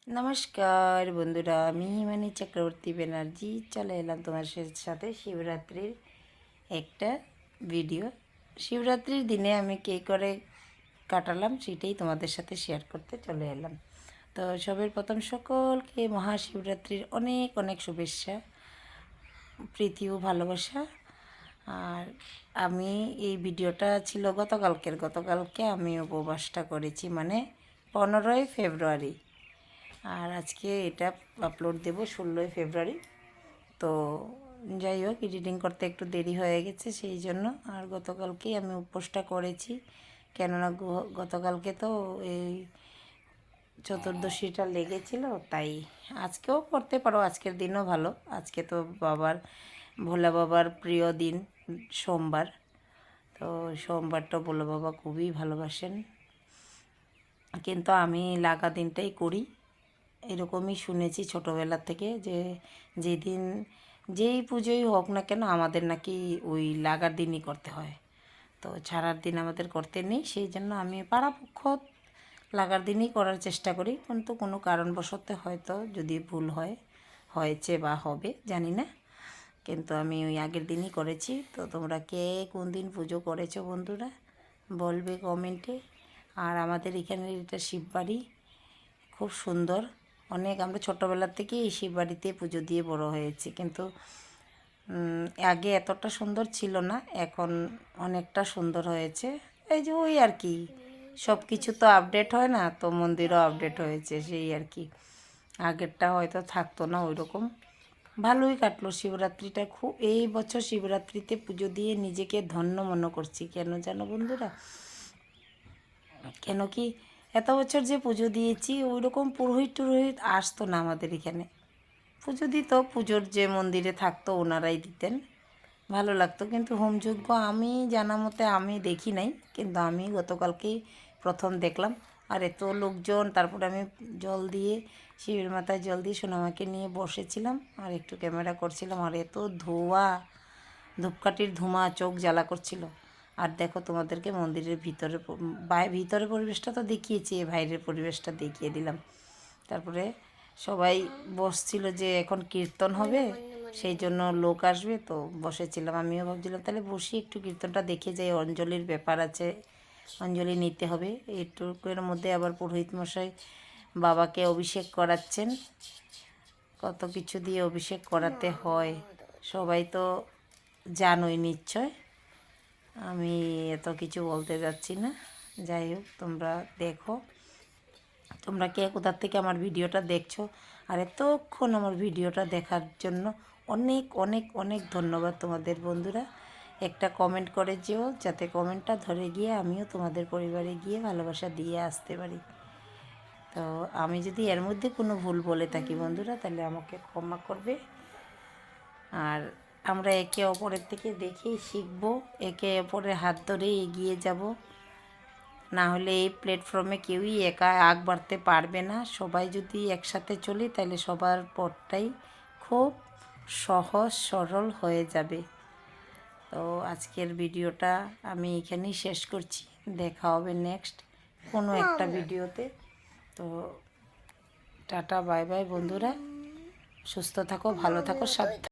নমস্কার বন্ধুরা, আমি হিমানি চক্রবর্তী ব্যানার্জি চলে এলাম তোমার সাথে শিবরাত্রির একটা ভিডিও। শিবরাত্রির দিনে আমি কী করে কাটালাম সেটাই তোমাদের সাথে শেয়ার করতে চলে এলাম। তো সবের প্রথম সকলকে মহাশিবরাত্রির অনেক অনেক শুভেচ্ছা, প্রীতি ও ভালোবাসা। আর আমি এই ভিডিওটা ছিল গতকালকে আমি উপবাসটা করেছি, মানে 15ই ফেব্রুয়ারি। আর আজকে এটা আপলোড দেব 16ই ফেব্রুয়ারি। তো যাই হোক, এডিটিং করতে একটু দেরি হয়ে গেছে সেই জন্য। আর গতকালকেই আমি উপোসটা করেছি, কেননা গতকালকে তো এই চতুর্দশীটা লেগেছিল, তাই আজকেও করতে পারো, আজকের দিনও ভালো। আজকে তো ভোলা বাবার প্রিয় দিন, সোমবার। তো সোমবারটা ভোলা বাবা খুবই ভালোবাসেন, কিন্তু আমি লাগা দিনটাই করি। এরকমই শুনেছি ছোটোবেলা থেকে যে যেদিন যেই পুজোই হোক না কেন আমাদের নাকি ওই লাগার দিনই করতে হয়। তো ছাড়ার দিন আমাদের করতে নেই, সেই জন্য আমি পাড়াপক্ষ লাগার দিনই করার চেষ্টা করি। কিন্তু কোনো কারণবশত হয়তো যদি ভুল হয়েছে বা হবে জানি না, কিন্তু আমি ওই আগের দিনই করেছি। তো তোমরা কে কোন দিন পুজো করেছো বন্ধুরা বলবে কমেন্টে। আর আমাদের এখানে এটা শিববাড়ি, খুব সুন্দর। আমরা ছোটোবেলার থেকেই এই শিববাড়িতে পুজো দিয়ে বড় হয়েছি, কিন্তু আগে এতটা সুন্দর ছিল না, এখন অনেকটা সুন্দর হয়েছে। এই যে ওই আর কি, সব কিছু তো আপডেট হয় না, তো মন্দিরও আপডেট হয়েছে সেই আর কি। আগেরটা হয়তো থাকতো না ওই রকম। ভালোই কাটলো শিবরাত্রিটা। এই বছর শিবরাত্রিতে পুজো দিয়ে নিজেকে ধন্য মনে করছি। কেন জানো বন্ধুরা, কেন কি এত বছর যে পুজো দিয়েছি ওই রকম পুরোহিত টুরোহিত আসতো না আমাদের এখানে। পুজো দিত, পুজোর যে মন্দিরে থাকতো ওনারাই দিতেন, ভালো লাগতো। কিন্তু হোমযজ্ঞ আমি জানা মতে আমি দেখি নাই, কিন্তু আমি গতকালকেই প্রথম দেখলাম। আর এত লোকজন, তারপরে আমি জল দিয়ে শিবের মাথায় জল দিয়ে সোনামাকে নিয়ে বসেছিলাম আর একটু ক্যামেরা করছিলাম। আর এত ধোঁয়া, ধূপকাঠির ধোঁয়া চোখ জ্বালা করছিল। আর দেখো তোমাদেরকে মন্দিরের ভিতরে পরিবেশটা তো দেখিয়েছি, বাইরের পরিবেশটা দেখিয়ে দিলাম। তারপরে সবাই বসছিল যে এখন কীর্তন হবে, সেই জন্য লোক আসবে, তো বসেছিলাম। আমিও ভাবছিলাম তাহলে বসি একটু কীর্তনটা দেখে যাই, অঞ্জলির ব্যাপার আছে, অঞ্জলি নিতে হবে। এইটুকুর মধ্যে আবার পুরোহিত মশাই বাবাকে অভিষেক করাচ্ছেন, কত কিছু দিয়ে অভিষেক করাতে হয় সবাই তো জানোই নিশ্চয়। আমি এত কিছু বলতে যাচ্ছি না। যাই হোক, তোমরা দেখো, তোমরা কে কোথার থেকে আমার ভিডিওটা দেখছো, আর এতক্ষণ আমার ভিডিওটা দেখার জন্য অনেক অনেক অনেক ধন্যবাদ তোমাদের বন্ধুরা। একটা কমেন্ট করে যেও, যাতে কমেন্টটা ধরে গিয়ে আমিও তোমাদের পরিবারে গিয়ে ভালোবাসা দিয়ে আসতে পারি। তো আমি যদি এর মধ্যে কোনো ভুল বলে থাকি বন্ধুরা, তাহলে আমাকে ক্ষমা করবে। আর আমরা একে অপরের থেকে দেখেই শিখবো, একে অপরের হাত ধরেই এগিয়ে যাব। না হলে এই প্ল্যাটফর্মে কেউই একা আগ বাড়তে পারবে না। সবাই যদি একসাথে চলি তাহলে সবার পথটাই খুব সহজ সরল হয়ে যাবে। তো আজকের ভিডিওটা আমি এখানেই শেষ করছি, দেখা হবে নেক্সট কোনো একটা ভিডিওতে। তো টাটা, বাই বাই বন্ধুরা, সুস্থ থাকো, ভালো থাকো, সাবধানে।